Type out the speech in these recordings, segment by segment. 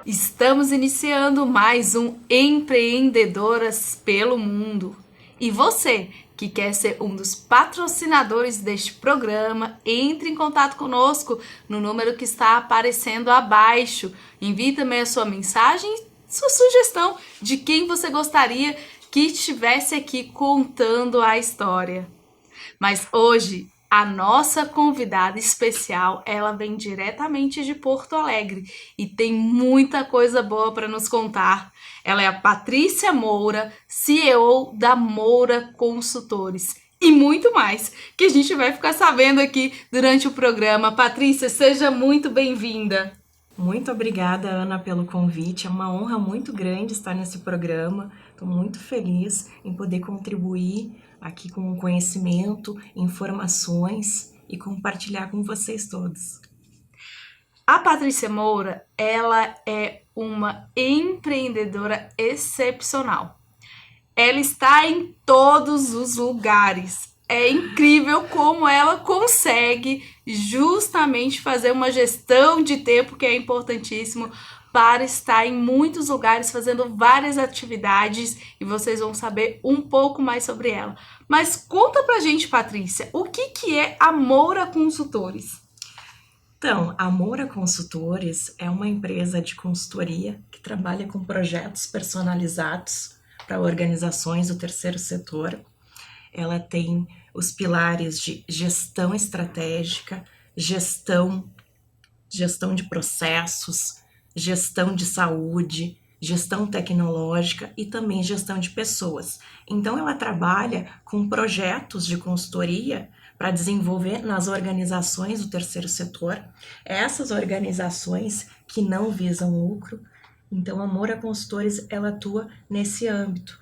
Estamos iniciando mais um Empreendedoras pelo Mundo. E você, que quer ser um dos patrocinadores deste programa, entre em contato conosco no número que está aparecendo abaixo. Envie também a sua mensagem, sua sugestão de quem você gostaria que estivesse aqui contando a história. Mas hoje, a nossa convidada especial, ela vem diretamente de Porto Alegre e tem muita coisa boa para nos contar. Ela é a Patrícia Moura, CEO da Moura Consultores. E muito mais, que a gente vai ficar sabendo aqui durante o programa. Patrícia, seja muito bem-vinda. Muito obrigada, Ana, pelo convite. É uma honra muito grande estar nesse programa. Estou muito feliz em poder contribuir aqui com conhecimento, informações e compartilhar com vocês todos. A Patrícia Moura, ela é uma empreendedora excepcional. Ela está em todos os lugares. É incrível como ela consegue justamente fazer uma gestão de tempo que é importantíssimo para estar em muitos lugares fazendo várias atividades e vocês vão saber um pouco mais sobre ela. Mas conta pra gente, Patrícia, o que é a Moura Consultores? Então, a Moura Consultores é uma empresa de consultoria que trabalha com projetos personalizados para organizações do terceiro setor. Ela tem os pilares de gestão estratégica, gestão de processos, gestão de saúde, gestão tecnológica e também gestão de pessoas. Então, ela trabalha com projetos de consultoria para desenvolver nas organizações do terceiro setor, essas organizações que não visam lucro. Então, a Moura Consultores, ela atua nesse âmbito,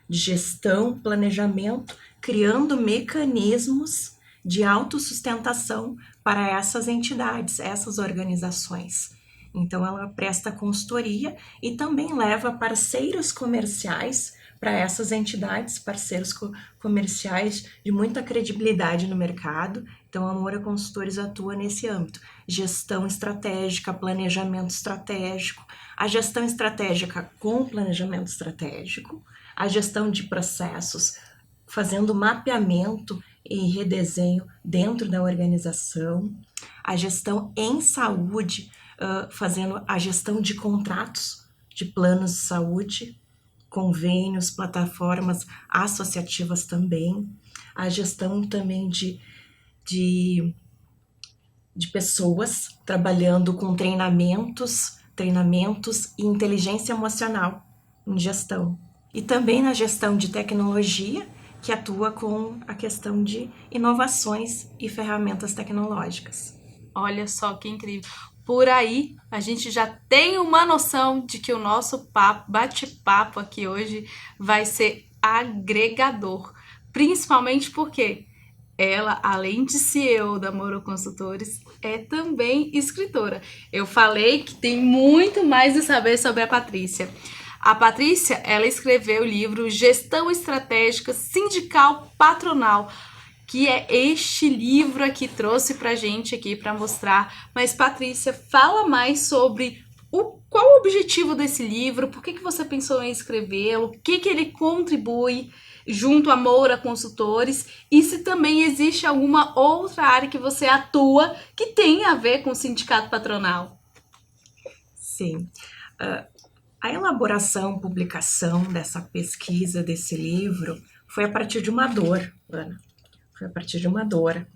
de gestão, planejamento, criando mecanismos de autossustentação para essas entidades, essas organizações. Então, ela presta consultoria e também leva parceiros comerciais para essas entidades, parceiros comerciais de muita credibilidade no mercado. Então, a Moura Consultores atua nesse âmbito. Gestão estratégica, planejamento estratégico, a gestão estratégica com planejamento estratégico, a gestão de processos, fazendo mapeamento e redesenho dentro da organização, a gestão em saúde, fazendo a gestão de contratos, de planos de saúde, convênios, plataformas associativas também, a gestão também de pessoas, trabalhando com treinamentos e inteligência emocional em gestão. E também na gestão de tecnologia, que atua com a questão de inovações e ferramentas tecnológicas. Olha só que incrível. Por aí, a gente já tem uma noção de que o nosso bate-papo aqui hoje vai ser agregador. Principalmente porque ela, além de CEO da Moura Consultores, é também escritora. Eu falei que tem muito mais a saber sobre a Patrícia. A Patrícia, ela escreveu o livro Gestão Estratégica Sindical Patronal, que é este livro aqui, trouxe pra gente aqui para mostrar. Mas, Patrícia, fala mais sobre qual o objetivo desse livro, por que você pensou em escrevê-lo, o que ele contribui junto à Moura Consultores e se também existe alguma outra área que você atua que tem a ver com o sindicato patronal. Sim. A elaboração, publicação dessa pesquisa, desse livro, foi a partir de uma dor, Ana. Foi a partir de uma dor.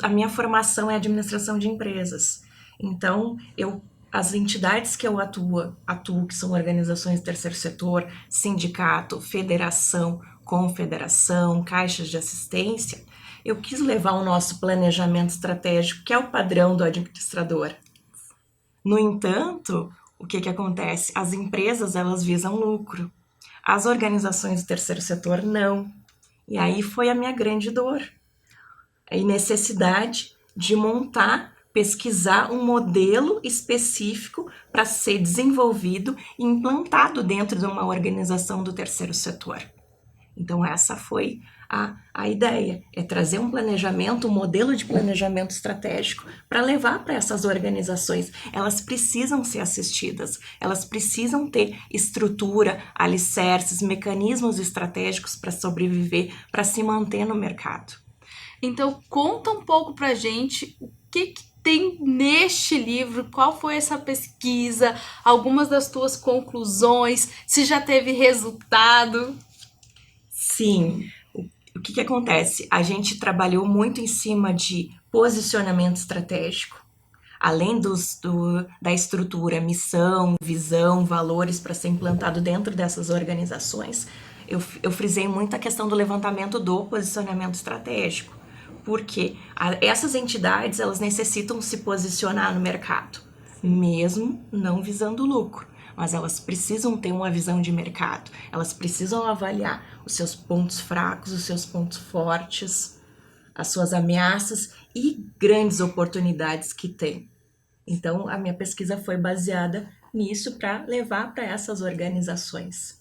A minha formação é administração de empresas. Então, as entidades que eu atuo, que são organizações do terceiro setor, sindicato, federação, confederação, caixas de assistência, eu quis levar o nosso planejamento estratégico, que é o padrão do administrador. No entanto, o que acontece? As empresas, elas visam lucro. As organizações do terceiro setor, não. E aí foi a minha grande dor. A necessidade de montar, pesquisar um modelo específico para ser desenvolvido e implantado dentro de uma organização do terceiro setor. Então, essa foi a ideia, é trazer um planejamento, um modelo de planejamento estratégico para levar para essas organizações. Elas precisam ser assistidas, elas precisam ter estrutura, alicerces, mecanismos estratégicos para sobreviver, para se manter no mercado. Então, conta um pouco pra gente o que tem neste livro, qual foi essa pesquisa, algumas das tuas conclusões, se já teve resultado. Sim, o que acontece? A gente trabalhou muito em cima de posicionamento estratégico, além da estrutura, missão, visão, valores para ser implantado dentro dessas organizações. Eu frisei muito a questão do levantamento do posicionamento estratégico, porque essas entidades elas necessitam se posicionar no mercado, mesmo não visando lucro. Mas elas precisam ter uma visão de mercado, elas precisam avaliar os seus pontos fracos, os seus pontos fortes, as suas ameaças e grandes oportunidades que têm. Então, a minha pesquisa foi baseada nisso para levar para essas organizações.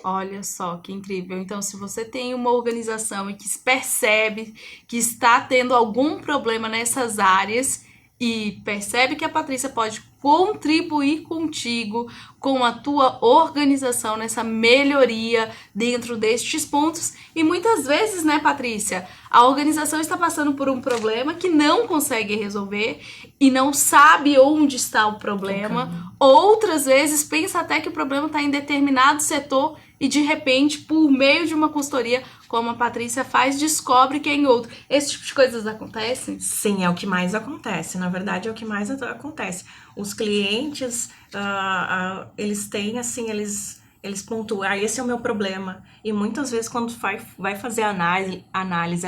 Olha só que incrível. Então, se você tem uma organização e que percebe que está tendo algum problema nessas áreas e percebe que a Patrícia pode contribuir contigo, com a tua organização nessa melhoria dentro destes pontos. E muitas vezes, né, Patrícia, a organização está passando por um problema que não consegue resolver e não sabe onde está o problema. Outras vezes pensa até que o problema está em determinado setor e de repente, por meio de uma consultoria, como a Patrícia faz, descobre que é em outro. Esse tipo de coisas acontecem? Sim, é o que mais acontece. Na verdade, é o que mais acontece. Os clientes, eles têm, assim, eles pontuam, esse é o meu problema. E muitas vezes, quando vai fazer a análise,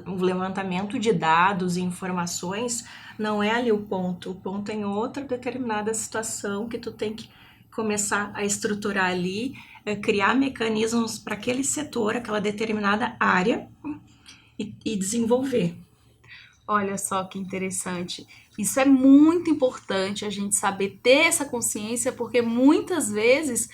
o levantamento de dados e informações, não é ali o ponto. O ponto é em outra determinada situação que tu tem que começar a estruturar ali, criar mecanismos para aquele setor, aquela determinada área e desenvolver. Olha só que interessante. Isso é muito importante a gente saber ter essa consciência, porque muitas vezes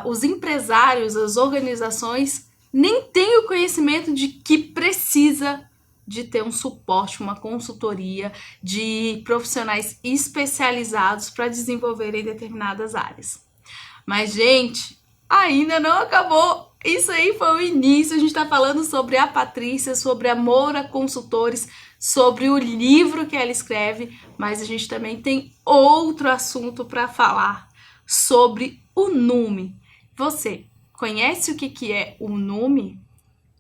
os empresários, as organizações, nem têm o conhecimento de que precisa de ter um suporte, uma consultoria de profissionais especializados para desenvolverem determinadas áreas. Mas, gente, ainda não acabou. Isso aí foi o início. A gente está falando sobre a Patrícia, sobre a Moura Consultores, sobre o livro que ela escreve, mas a gente também tem outro assunto para falar sobre o NUME. Você conhece o que é o NUME?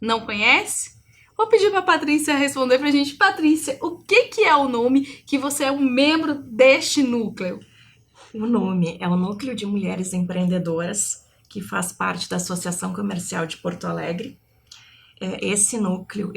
Não conhece? Vou pedir para a Patrícia responder para a gente. Patrícia, o que é o NUME, que você é um membro deste núcleo? O NUME é o Núcleo de Mulheres Empreendedoras, que faz parte da Associação Comercial de Porto Alegre. Esse núcleo,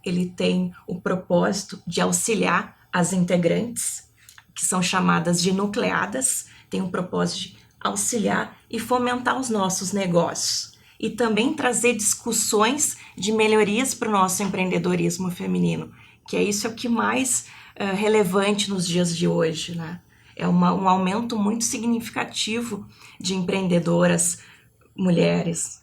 ele tem o propósito de auxiliar as integrantes, que são chamadas de nucleadas, tem o propósito de auxiliar e fomentar os nossos negócios. E também trazer discussões de melhorias para o nosso empreendedorismo feminino, que isso é o que mais relevante nos dias de hoje, né? É um aumento muito significativo de empreendedoras mulheres.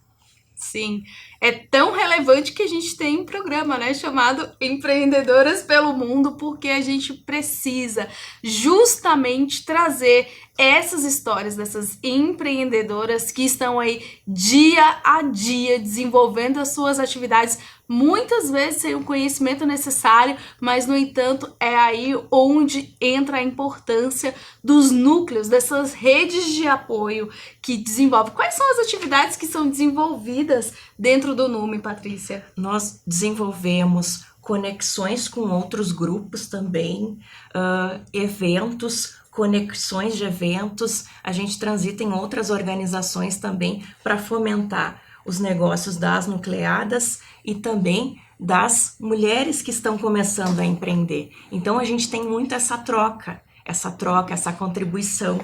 Sim, é tão relevante que a gente tem um programa, né, chamado Empreendedoras pelo Mundo, porque a gente precisa justamente trazer essas histórias dessas empreendedoras que estão aí dia a dia desenvolvendo as suas atividades, muitas vezes sem o conhecimento necessário, mas no entanto é aí onde entra a importância dos núcleos, dessas redes de apoio que desenvolvem. Quais são as atividades que são desenvolvidas dentro do NUME, Patrícia? Nós desenvolvemos conexões com outros grupos também, eventos, conexões de eventos, a gente transita em outras organizações também para fomentar os negócios das nucleadas e também das mulheres que estão começando a empreender. Então a gente tem muito essa troca, essa contribuição,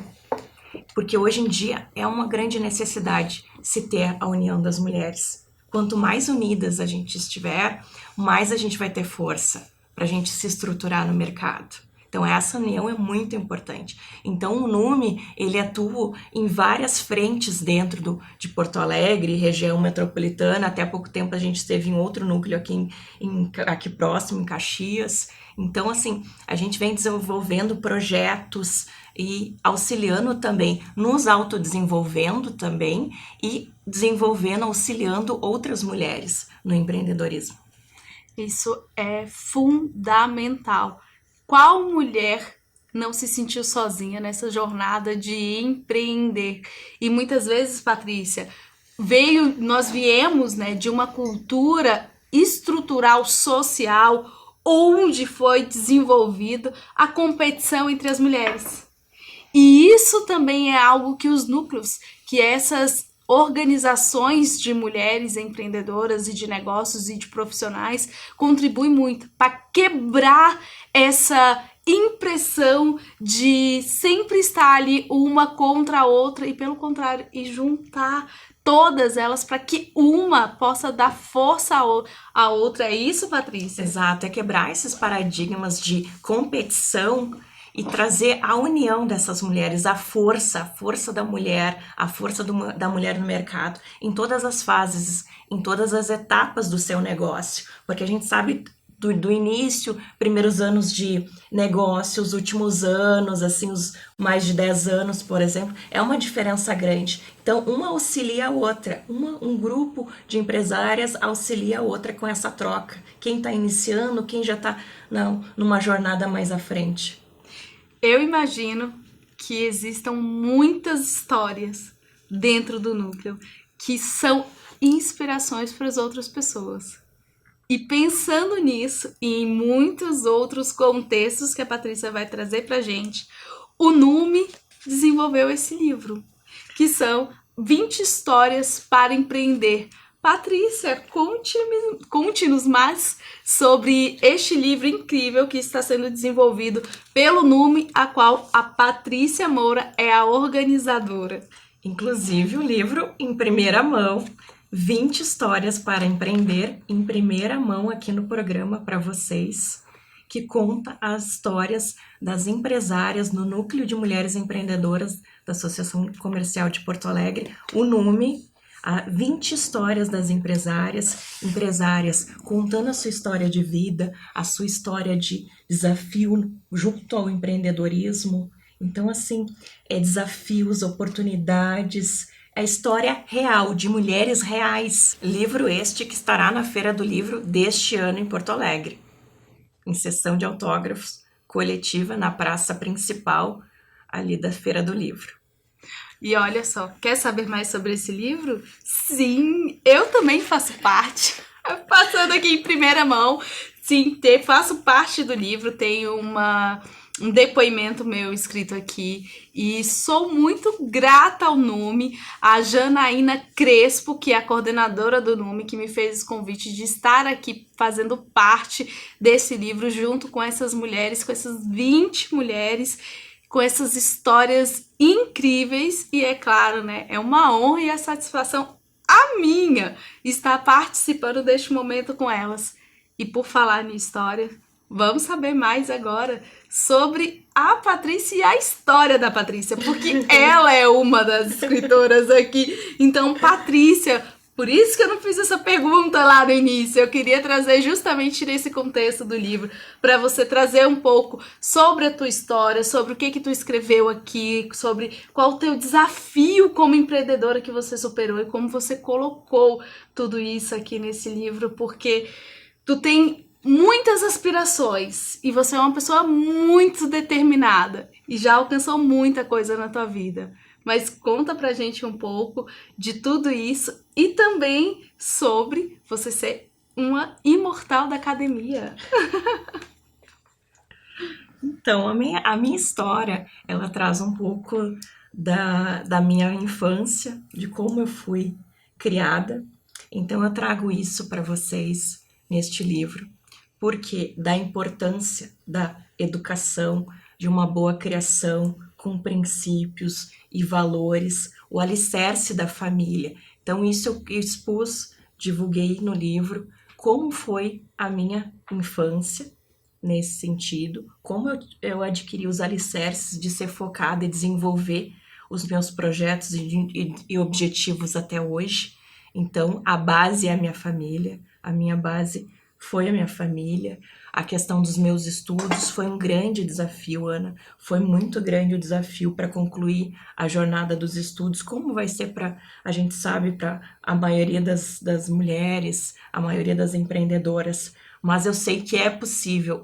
porque hoje em dia é uma grande necessidade se ter a união das mulheres. Quanto mais unidas a gente estiver, mais a gente vai ter força para a gente se estruturar no mercado. Então, essa união é muito importante. Então, o NUME, ele atua em várias frentes dentro de Porto Alegre, região metropolitana. Até há pouco tempo a gente esteve em outro núcleo aqui próximo, em Caxias. Então, assim, a gente vem desenvolvendo projetos e auxiliando também, nos autodesenvolvendo também e desenvolvendo, auxiliando outras mulheres no empreendedorismo. Isso é fundamental. Qual mulher não se sentiu sozinha nessa jornada de empreender? E muitas vezes, Patrícia, nós viemos, né, de uma cultura estrutural social onde foi desenvolvida a competição entre as mulheres. E isso também é algo que os núcleos, que essas organizações de mulheres empreendedoras e de negócios e de profissionais contribuem muito para quebrar essa impressão de sempre estar ali uma contra a outra e, pelo contrário, e juntar todas elas para que uma possa dar força à outra. É isso, Patrícia? Exato, é quebrar esses paradigmas de competição e trazer a união dessas mulheres, a força da mulher, a força da mulher no mercado, em todas as fases, em todas as etapas do seu negócio. Porque a gente sabe do início, primeiros anos de negócio, os últimos anos, assim, os mais de 10 anos, por exemplo, é uma diferença grande. Então, uma auxilia a outra, um grupo de empresárias auxilia a outra com essa troca. Quem está iniciando, quem já está numa jornada mais à frente. Eu imagino que existam muitas histórias dentro do núcleo que são inspirações para as outras pessoas. E pensando nisso e em muitos outros contextos que a Patrícia vai trazer para a gente, o NUME desenvolveu esse livro, que são 20 histórias para empreender. Patrícia, conte-nos mais sobre este livro incrível que está sendo desenvolvido pelo NUME, a qual a Patrícia Moura é a organizadora. Inclusive o livro em primeira mão, 20 histórias para empreender, em primeira mão aqui no programa para vocês, que conta as histórias das empresárias no Núcleo de Mulheres Empreendedoras da Associação Comercial de Porto Alegre, o NUME. 20 histórias das empresárias contando a sua história de vida, a sua história de desafio junto ao empreendedorismo. Então, assim, desafios, oportunidades, a história real de mulheres reais. Livro este que estará na Feira do Livro deste ano em Porto Alegre, em sessão de autógrafos coletiva na praça principal ali da Feira do Livro. E olha só, quer saber mais sobre esse livro? Sim, eu também faço parte. Passando aqui em primeira mão, sim, faço parte do livro, tenho um depoimento meu escrito aqui e sou muito grata ao NUME, a Janaína Crespo, que é a coordenadora do NUME, que me fez esse convite de estar aqui fazendo parte desse livro junto com essas mulheres, com essas 20 mulheres, com essas histórias incríveis. E é claro, né, é uma honra e a satisfação a minha estar participando deste momento com elas. E por falar em história, vamos saber mais agora sobre a Patrícia e a história da Patrícia, porque ela é uma das escritoras aqui. Então, Patrícia, por isso que eu não fiz essa pergunta lá no início, eu queria trazer justamente nesse contexto do livro, para você trazer um pouco sobre a tua história, sobre o que tu escreveu aqui, sobre qual o teu desafio como empreendedora que você superou e como você colocou tudo isso aqui nesse livro, porque tu tem muitas aspirações e você é uma pessoa muito determinada e já alcançou muita coisa na tua vida. Mas conta pra gente um pouco de tudo isso e também sobre você ser uma imortal da academia. Então, a minha história, ela traz um pouco da minha infância, de como eu fui criada. Então, eu trago isso para vocês neste livro, porque da importância da educação, de uma boa criação, com princípios e valores, o alicerce da família. Então, isso eu expus, divulguei no livro, como foi a minha infância, nesse sentido, como eu adquiri os alicerces de ser focada e desenvolver os meus projetos e objetivos até hoje. Então, a base é a minha família, a minha base foi a minha família. A questão dos meus estudos foi um grande desafio, Ana. Foi muito grande o desafio para concluir a jornada dos estudos. Como vai ser para, a gente sabe, para a maioria das mulheres, a maioria das empreendedoras. Mas eu sei que é possível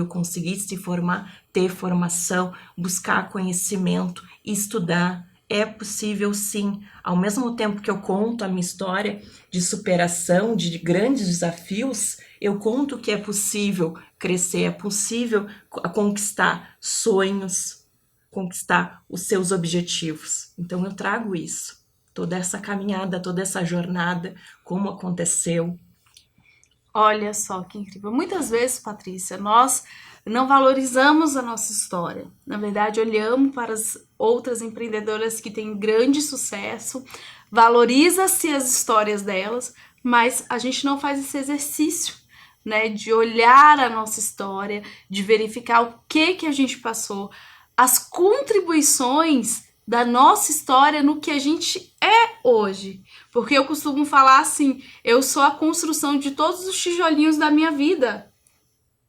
conseguir se formar, ter formação, buscar conhecimento, estudar. É possível sim. Ao mesmo tempo que eu conto a minha história de superação, de grandes desafios, eu conto que é possível crescer, é possível conquistar sonhos, conquistar os seus objetivos. Então eu trago isso, toda essa caminhada, toda essa jornada, como aconteceu. Olha só que incrível. Muitas vezes, Patrícia, nós não valorizamos a nossa história. Na verdade, olhamos para as outras empreendedoras que têm grande sucesso, valoriza-se as histórias delas, mas a gente não faz esse exercício, né, de olhar a nossa história, de verificar o que a gente passou, as contribuições da nossa história no que a gente é hoje. Porque eu costumo falar assim, eu sou a construção de todos os tijolinhos da minha vida.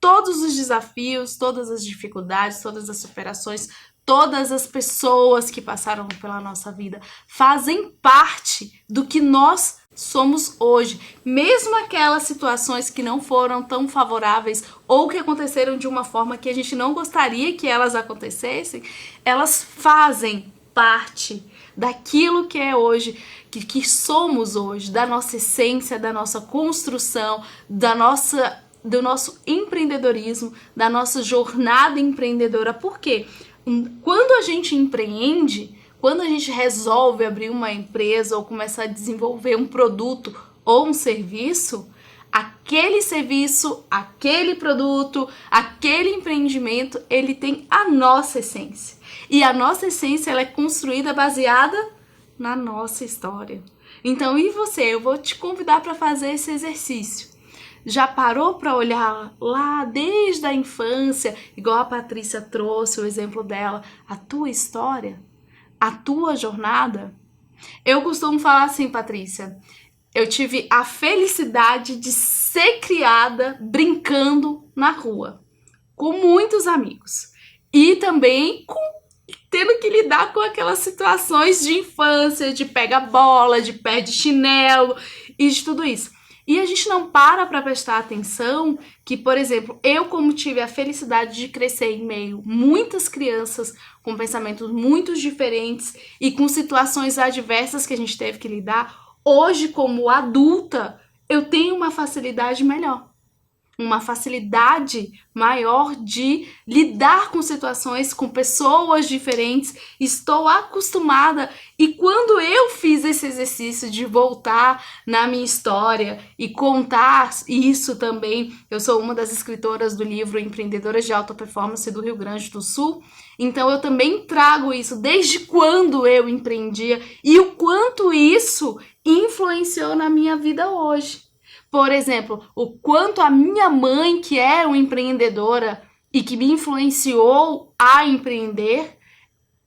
Todos os desafios, todas as dificuldades, todas as superações, todas as pessoas que passaram pela nossa vida fazem parte do que nós somos hoje. Mesmo aquelas situações que não foram tão favoráveis ou que aconteceram de uma forma que a gente não gostaria que elas acontecessem, elas fazem parte daquilo que é hoje, que somos hoje, da nossa essência, da nossa construção, do nosso empreendedorismo, da nossa jornada empreendedora. Por quê? Quando a gente empreende, quando a gente resolve abrir uma empresa ou começar a desenvolver um produto ou um serviço, aquele serviço, aquele produto, aquele empreendimento, ele tem a nossa essência. E a nossa essência, ela é construída baseada na nossa história. Então, e você? Eu vou te convidar para fazer esse exercício. Já parou para olhar lá desde a infância, igual a Patrícia trouxe o exemplo dela, a tua história, a tua jornada? Eu costumo falar assim, Patrícia, eu tive a felicidade de ser criada brincando na rua, com muitos amigos. E também tendo que lidar com aquelas situações de infância, de pega bola, de pé de chinelo e de tudo isso. E a gente não para prestar atenção que, por exemplo, eu como tive a felicidade de crescer em meio muitas crianças com pensamentos muito diferentes e com situações adversas que a gente teve que lidar, hoje como adulta eu tenho uma facilidade melhor. Uma facilidade maior de lidar com situações, com pessoas diferentes, estou acostumada. E quando eu fiz esse exercício de voltar na minha história e contar isso também, eu sou uma das escritoras do livro Empreendedoras de Alta Performance do Rio Grande do Sul, então eu também trago isso desde quando eu empreendia e o quanto isso influenciou na minha vida hoje. Por exemplo, o quanto a minha mãe, que era uma empreendedora e que me influenciou a empreender,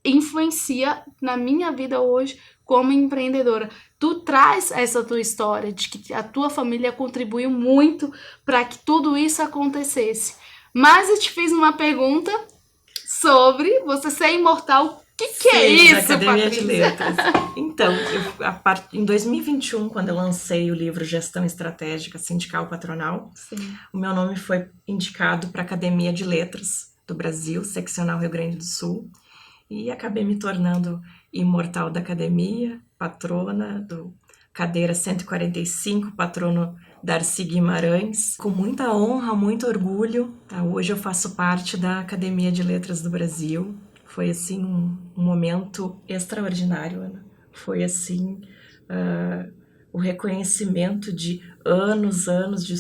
influencia na minha vida hoje como empreendedora. Tu traz essa tua história de que a tua família contribuiu muito para que tudo isso acontecesse. Mas eu te fiz uma pergunta sobre você ser imortal. O que é isso, Academia Patrícia? de Letras. Então, em 2021, quando eu lancei o livro Gestão Estratégica Sindical Patronal, Sim. o meu nome foi indicado para a Academia de Letras do Brasil, seccional Rio Grande do Sul, e acabei me tornando imortal da academia, patrona do cadeira 145, patrono Darcy Guimarães, com muita honra, muito orgulho. Tá? Hoje eu faço parte da Academia de Letras do Brasil. Foi, assim, um momento extraordinário, Ana. Foi, assim, o reconhecimento de anos de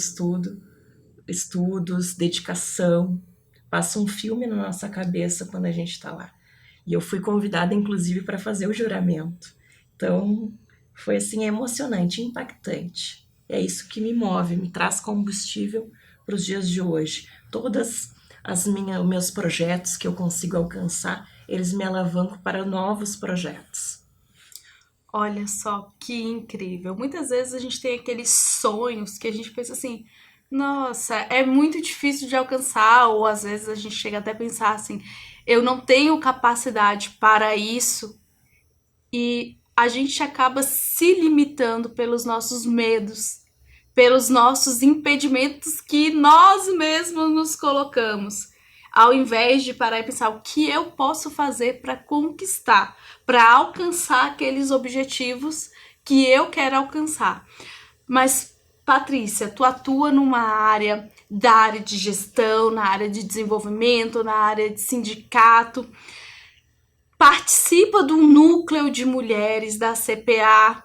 estudos, dedicação. Passa um filme na nossa cabeça quando a gente está lá. E eu fui convidada, inclusive, para fazer o juramento. Então, foi, assim, emocionante, impactante. É isso que me move, me traz combustível para os dias de hoje. Todas os meus projetos que eu consigo alcançar, eles me alavancam para novos projetos. Olha só que incrível. Muitas vezes a gente tem aqueles sonhos que a gente pensa assim, nossa, é muito difícil de alcançar, ou às vezes a gente chega até a pensar assim, eu não tenho capacidade para isso, e a gente acaba se limitando pelos nossos medos, pelos nossos impedimentos que nós mesmos nos colocamos, ao invés de parar e pensar o que eu posso fazer para conquistar, para alcançar aqueles objetivos que eu quero alcançar. Mas, Patrícia, tu atua numa área da área de gestão, na área de desenvolvimento, na área de sindicato, participa do núcleo de mulheres da CPA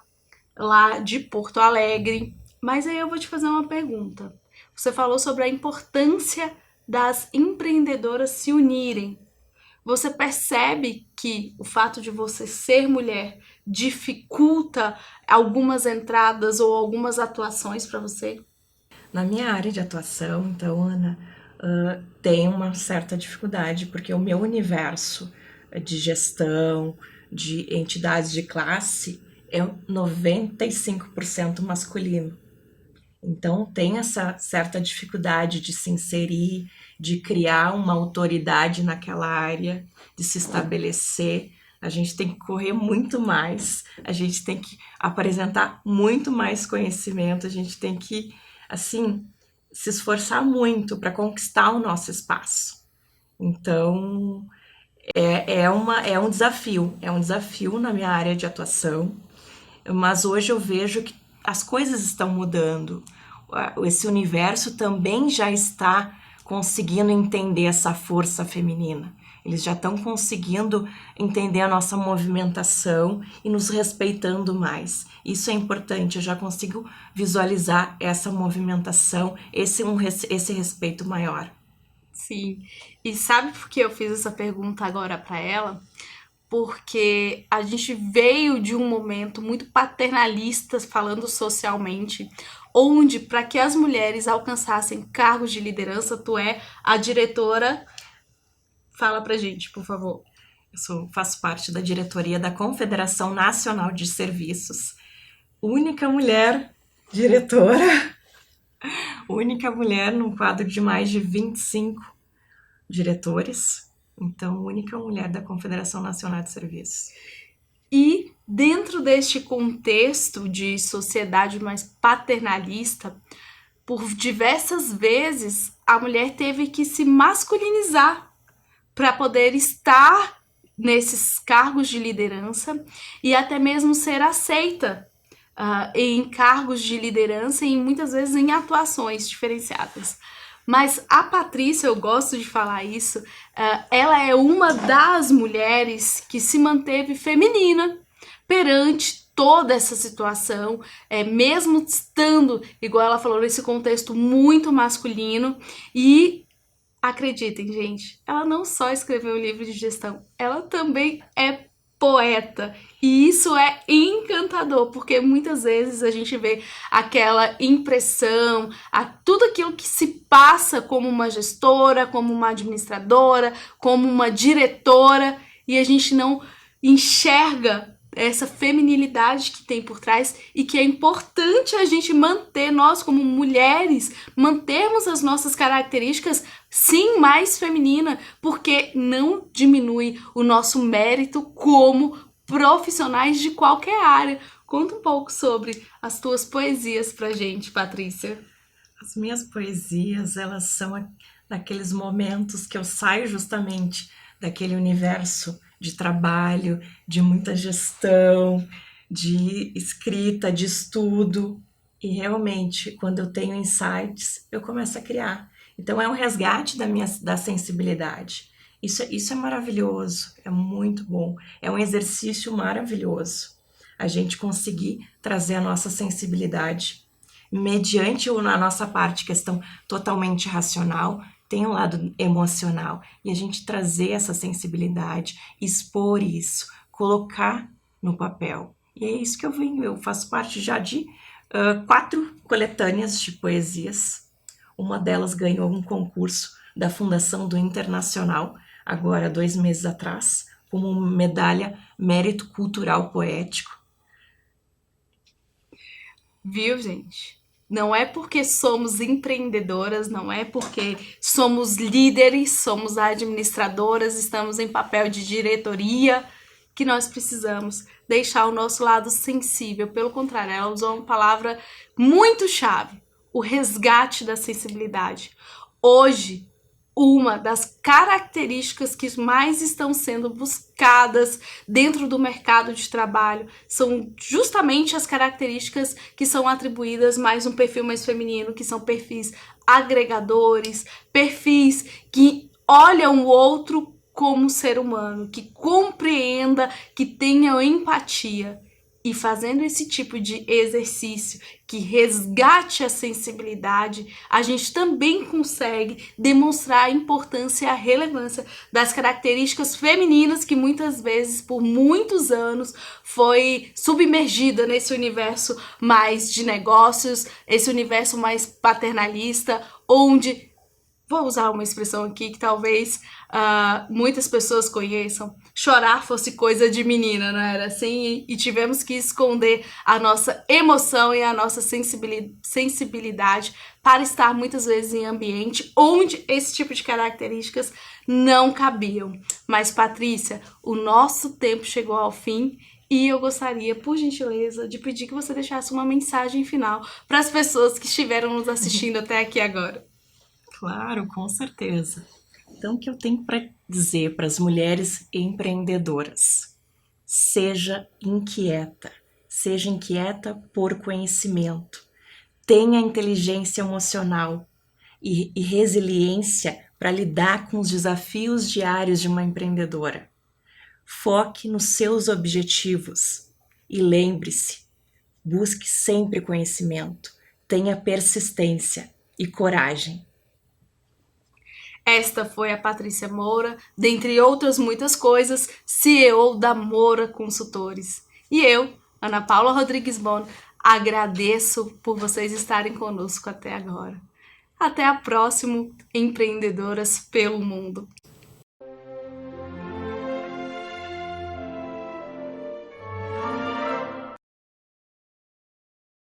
lá de Porto Alegre. Mas aí eu vou te fazer uma pergunta. Você falou sobre a importância das empreendedoras se unirem. Você percebe que o fato de você ser mulher dificulta algumas entradas ou algumas atuações para você? Na minha área de atuação, então, Ana, tem uma certa dificuldade, porque o meu universo de gestão, de entidades de classe, é 95% masculino. Então, tem essa certa dificuldade de se inserir, de criar uma autoridade naquela área, de se estabelecer. A gente tem que correr muito mais, a gente tem que apresentar muito mais conhecimento, a gente tem que, assim, se esforçar muito para conquistar o nosso espaço. Então, é um desafio na minha área de atuação, mas hoje eu vejo que as coisas estão mudando. Esse universo também já está conseguindo entender essa força feminina. Eles já estão conseguindo entender a nossa movimentação e nos respeitando mais. Isso é importante, eu já consigo visualizar essa movimentação, esse respeito maior. Sim. E sabe por que eu fiz essa pergunta agora para ela? Porque a gente veio de um momento muito paternalista, falando socialmente, onde para que as mulheres alcançassem cargos de liderança, tu é a diretora. Fala pra gente, por favor. Faço parte da diretoria da Confederação Nacional de Serviços, única mulher diretora, única mulher num quadro de mais de 25 diretores, então única mulher da Confederação Nacional de Serviços. E dentro deste contexto de sociedade mais paternalista, por diversas vezes a mulher teve que se masculinizar para poder estar nesses cargos de liderança e até mesmo ser aceita em cargos de liderança e muitas vezes em atuações diferenciadas. Mas a Patrícia, eu gosto de falar isso, ela é uma das mulheres que se manteve feminina perante toda essa situação, mesmo estando, igual ela falou, nesse contexto muito masculino. E acreditem, gente, ela não só escreveu um livro de gestão, ela também é poeta. E isso é encantador, porque muitas vezes a gente vê aquela impressão, tudo aquilo que se passa como uma gestora, como uma administradora, como uma diretora, e a gente não enxerga essa feminilidade que tem por trás e que é importante a gente manter, nós como mulheres, mantermos as nossas características, sim, mais feminina, porque não diminui o nosso mérito como profissionais de qualquer área. Conta um pouco sobre as tuas poesias pra gente, Patrícia. As minhas poesias, elas são daqueles momentos que eu saio justamente daquele universo de trabalho, de muita gestão, de escrita, de estudo. E realmente, quando eu tenho insights, eu começo a criar. Então é um resgate da sensibilidade. Isso é maravilhoso, é muito bom. É um exercício maravilhoso. A gente conseguir trazer a nossa sensibilidade mediante a nossa parte, questão totalmente racional, tem um lado emocional, e a gente trazer essa sensibilidade, expor isso, colocar no papel. E é isso que eu faço parte já de 4 coletâneas de poesias. Uma delas ganhou um concurso da Fundação do Internacional, agora 2 meses atrás, como medalha Mérito Cultural Poético. Viu, gente? Não é porque somos empreendedoras, não é porque somos líderes, somos administradoras, estamos em papel de diretoria, que nós precisamos deixar o nosso lado sensível. Pelo contrário, ela usou uma palavra muito chave, o resgate da sensibilidade. Hoje, uma das características que mais estão sendo buscadas dentro do mercado de trabalho são justamente as características que são atribuídas mais um perfil mais feminino, que são perfis agregadores, perfis que olham o outro como ser humano, que compreenda, que tenha empatia. E fazendo esse tipo de exercício que resgate a sensibilidade, a gente também consegue demonstrar a importância e a relevância das características femininas que muitas vezes, por muitos anos, foi submergida nesse universo mais de negócios, esse universo mais paternalista, onde, vou usar uma expressão aqui que talvez muitas pessoas conheçam, chorar fosse coisa de menina, não era assim? E tivemos que esconder a nossa emoção e a nossa sensibilidade para estar muitas vezes em ambiente onde esse tipo de características não cabiam. Mas, Patrícia, o nosso tempo chegou ao fim e eu gostaria, por gentileza, de pedir que você deixasse uma mensagem final para as pessoas que estiveram nos assistindo até aqui agora. Claro, com certeza. Então, o que eu tenho para dizer para as mulheres empreendedoras? Seja inquieta por conhecimento, tenha inteligência emocional e resiliência para lidar com os desafios diários de uma empreendedora. Foque nos seus objetivos e lembre-se, busque sempre conhecimento, tenha persistência e coragem. Esta foi a Patrícia Moura, dentre outras muitas coisas, CEO da Moura Consultores. E eu, Ana Paula Rodrigues Bon, agradeço por vocês estarem conosco até agora. Até a próxima, Empreendedoras pelo Mundo.